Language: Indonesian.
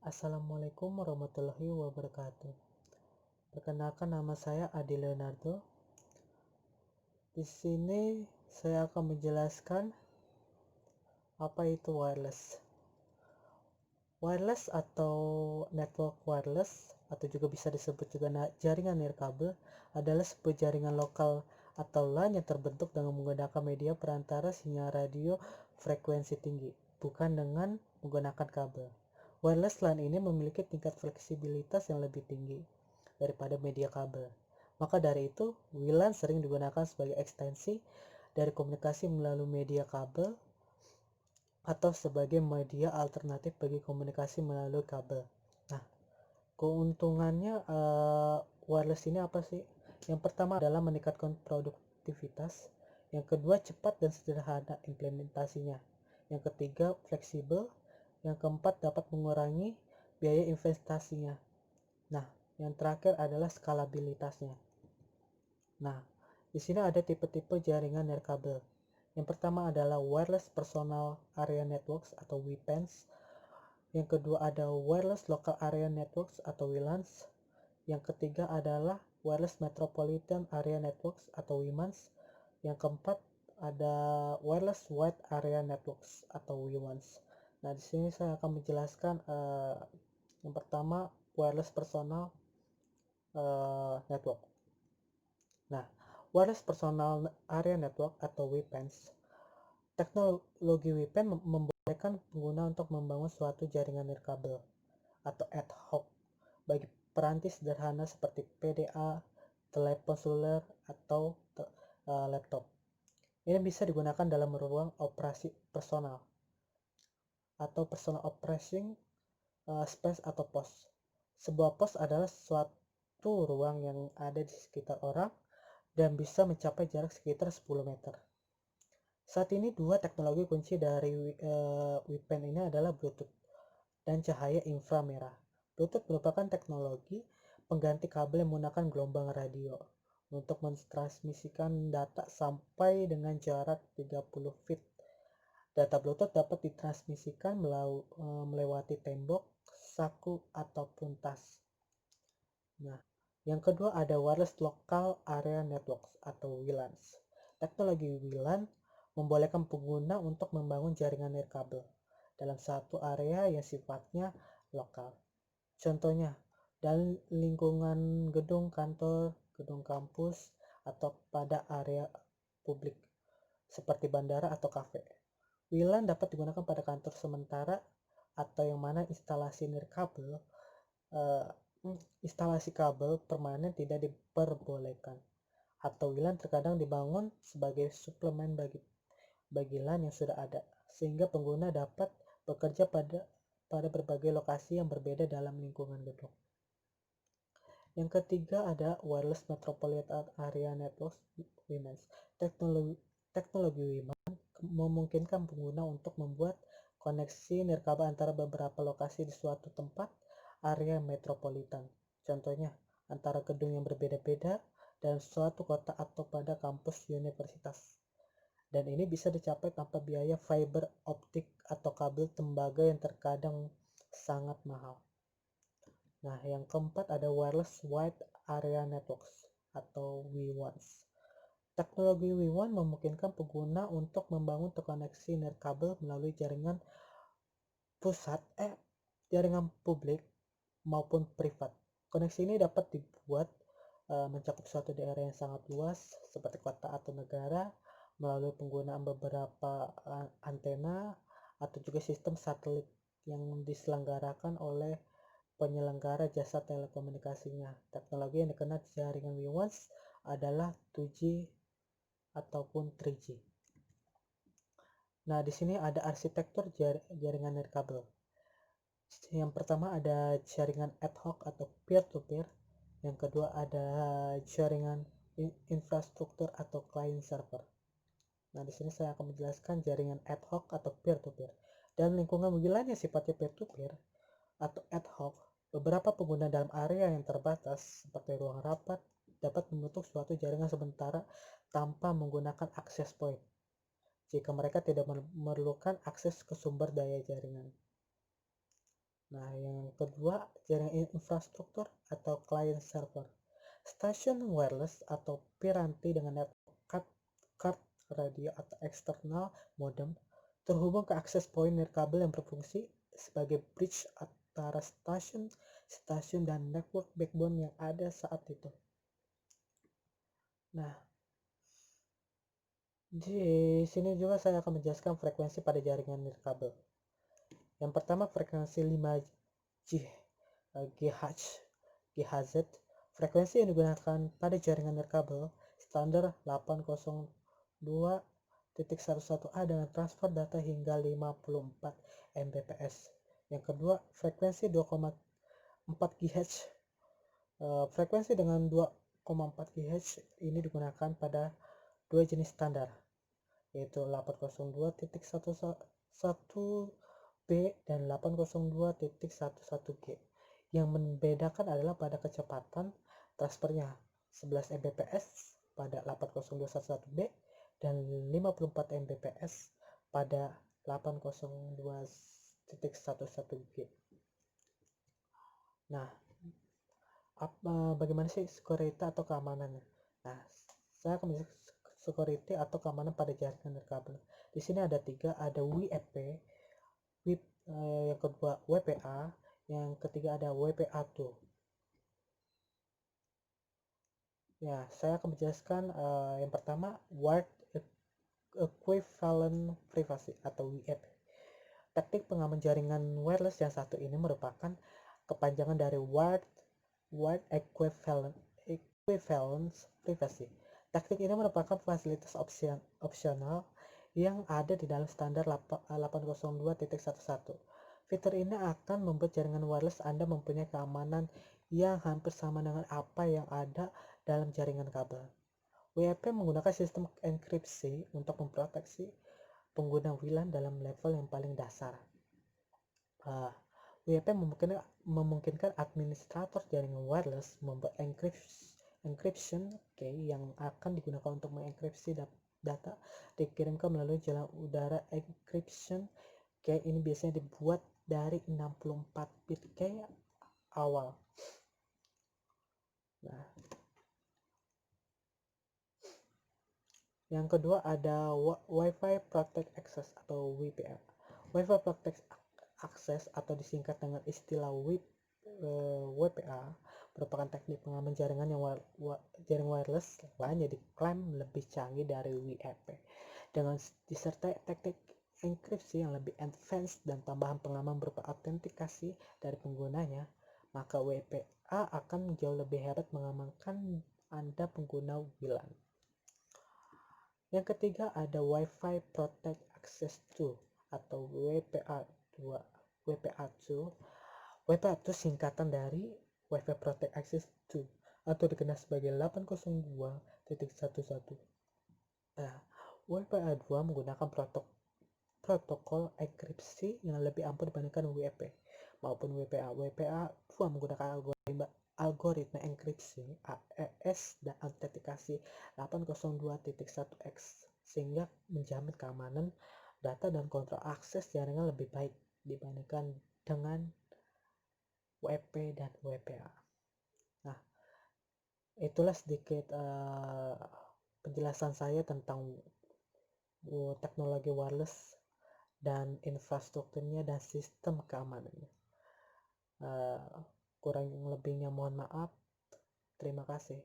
Assalamualaikum warahmatullahi wabarakatuh. Perkenalkan, nama saya Adi Leonardo. Di sini saya akan menjelaskan apa itu wireless. Wireless atau network wireless atau juga bisa disebut juga jaringan nirkabel adalah sebuah jaringan lokal atau LAN yang terbentuk dengan menggunakan media perantara sinyal radio frekuensi tinggi, bukan dengan menggunakan kabel. Wireless LAN ini memiliki tingkat fleksibilitas yang lebih tinggi daripada media kabel. Maka dari itu, WLAN sering digunakan sebagai ekstensi dari komunikasi melalui media kabel atau sebagai media alternatif bagi komunikasi melalui kabel. Nah, keuntungannya wireless ini apa sih? Yang pertama adalah meningkatkan produktivitas. Yang kedua, cepat dan sederhana implementasinya. Yang ketiga, fleksibel. Yang keempat, dapat mengurangi biaya investasinya. Nah, yang terakhir adalah skalabilitasnya. Nah, di sini ada tipe-tipe jaringan nirkabel. Yang pertama adalah Wireless Personal Area Networks atau WPANs. Yang kedua ada Wireless Local Area Networks atau WLANs. Yang ketiga adalah Wireless Metropolitan Area Networks atau WMANs. Yang keempat ada Wireless Wide Area Networks atau WWANs. Nah, di sini saya akan menjelaskan yang pertama Wireless Personal Network. Nah, Wireless Personal Area Network atau WPANs. Teknologi WPAN membolehkan pengguna untuk membangun suatu jaringan nirkabel atau ad hoc bagi peranti sederhana seperti PDA, telepon seluler, atau laptop. Ini bisa digunakan dalam ruang operasi personal atau personal operating space atau pos. Sebuah pos adalah suatu ruang yang ada di sekitar orang dan bisa mencapai jarak sekitar 10 meter. Saat ini dua teknologi kunci dari WPAN ini adalah Bluetooth dan cahaya inframerah. Bluetooth merupakan teknologi pengganti kabel yang menggunakan gelombang radio untuk mentransmisikan data sampai dengan jarak 30 feet. Data Bluetooth dapat ditransmisikan melewati tembok, saku, ataupun tas. Nah, yang kedua ada Wireless Local Area Networks atau WLANs. Teknologi WLAN membolehkan pengguna untuk membangun jaringan nirkabel dalam satu area yang sifatnya lokal. Contohnya, dalam lingkungan gedung kantor, gedung kampus, atau pada area publik seperti bandara atau kafe. WLAN dapat digunakan pada kantor sementara atau yang mana instalasi kabel permanen tidak diperbolehkan. Atau WLAN terkadang dibangun sebagai suplemen bagi LAN yang sudah ada, sehingga pengguna dapat bekerja pada berbagai lokasi yang berbeda dalam lingkungan gedung. Yang ketiga ada Wireless Metropolitan Area Networks (WMANs). Teknologi WMAN memungkinkan pengguna untuk membuat koneksi nirkabel antara beberapa lokasi di suatu tempat area metropolitan. Contohnya, antara gedung yang berbeda-beda dalam suatu kota atau pada kampus universitas. Dan ini bisa dicapai tanpa biaya fiber optik atau kabel tembaga yang terkadang sangat mahal. Nah, yang keempat ada Wireless Wide Area Networks atau WWANs. Teknologi WWAN memungkinkan pengguna untuk membangun terkoneksi nirkabel melalui jaringan jaringan publik maupun privat. Koneksi ini dapat dibuat mencakup suatu daerah yang sangat luas seperti kota atau negara melalui penggunaan beberapa antena atau juga sistem satelit yang diselenggarakan oleh penyelenggara jasa telekomunikasinya. Teknologi yang dikenal jaringan WWANs adalah 2G ataupun 3G. Nah, di sini ada arsitektur jaringan nirkabel. Yang pertama ada jaringan ad hoc atau peer-to-peer. Yang kedua ada jaringan infrastruktur atau client server. Nah, di sini saya akan menjelaskan jaringan ad hoc atau peer-to-peer. Dan lingkungan WLAN yang sifatnya peer-to-peer atau ad hoc, beberapa pengguna dalam area yang terbatas seperti ruang rapat dapat membentuk suatu jaringan sementara tanpa menggunakan access point jika mereka tidak memerlukan akses ke sumber daya jaringan. Nah, yang kedua, jaringan infrastruktur atau client server. Stasiun wireless atau piranti dengan network card radio atau eksternal modem terhubung ke akses point nirkabel yang berfungsi sebagai bridge antara stasiun dan network backbone yang ada saat itu. Nah, di sini juga saya akan menjelaskan frekuensi pada jaringan nirkabel. Yang pertama, frekuensi 5GHz. Frekuensi yang digunakan pada jaringan nirkabel standar 802.11a dengan transfer data hingga 54 Mbps. Yang kedua, frekuensi 2,4 GHz. Frekuensi dengan 2,4 GHz ini digunakan pada dua jenis standar, yaitu 802.11b dan 802.11g. Yang membedakan adalah pada kecepatan transfernya 11 Mbps pada 802.11b dan 54 Mbps pada 802.11g. Nah, bagaimana sih security atau keamanannya? Nah, saya akan menjelaskan security atau keamanan pada jaringan nirkabel. Di sini ada tiga, ada WIP, yang kedua WPA, yang ketiga ada WPA2. Ya, saya akan menjelaskan yang pertama Word Equivalent Privacy atau WEP. Teknik pengaman jaringan wireless yang satu ini merupakan kepanjangan dari Word Equivalence Privacy. Teknik ini merupakan fasilitas opsional yang ada di dalam standar 802.11. Fitur ini akan membuat jaringan wireless Anda mempunyai keamanan yang hampir sama dengan apa yang ada dalam jaringan kabel. WEP menggunakan sistem enkripsi untuk memproteksi pengguna WLAN dalam level yang paling dasar. WEP memungkinkan administrator jaringan wireless membuat encryption key yang akan digunakan untuk mengenkripsi data dikirimkan melalui jalan udara. Encryption key ini biasanya dibuat dari 64 bit key awal. Nah, yang kedua ada Wi-Fi Protect Access atau WPA. Wi-Fi Protect Access atau disingkat dengan istilah WPA merupakan teknik pengaman jaringan yang jaring wireless lainnya diklaim lebih canggih dari WEP dengan disertai teknik enkripsi yang lebih advance dan tambahan pengaman berupa autentikasi dari penggunanya, maka WPA akan jauh lebih hebat mengamankan Anda pengguna WLAN. Yang ketiga ada Wi-Fi Protect Access 2 atau WPA2. WPA2 singkatan dari Wi-Fi Protect Access 2 atau dikenal sebagai 802.11. WPA2 menggunakan protokol enkripsi yang lebih ampuh dibandingkan WEP maupun WPA. WPA2 menggunakan algoritma enkripsi AES dan autentikasi 802.1x sehingga menjamin keamanan data dan kontrol akses jaringan lebih baik dibandingkan dengan WEP dan WPA. Nah, itulah sedikit penjelasan saya tentang teknologi wireless dan infrastrukturnya dan sistem keamanannya. Kurang lebihnya mohon maaf. Terima kasih.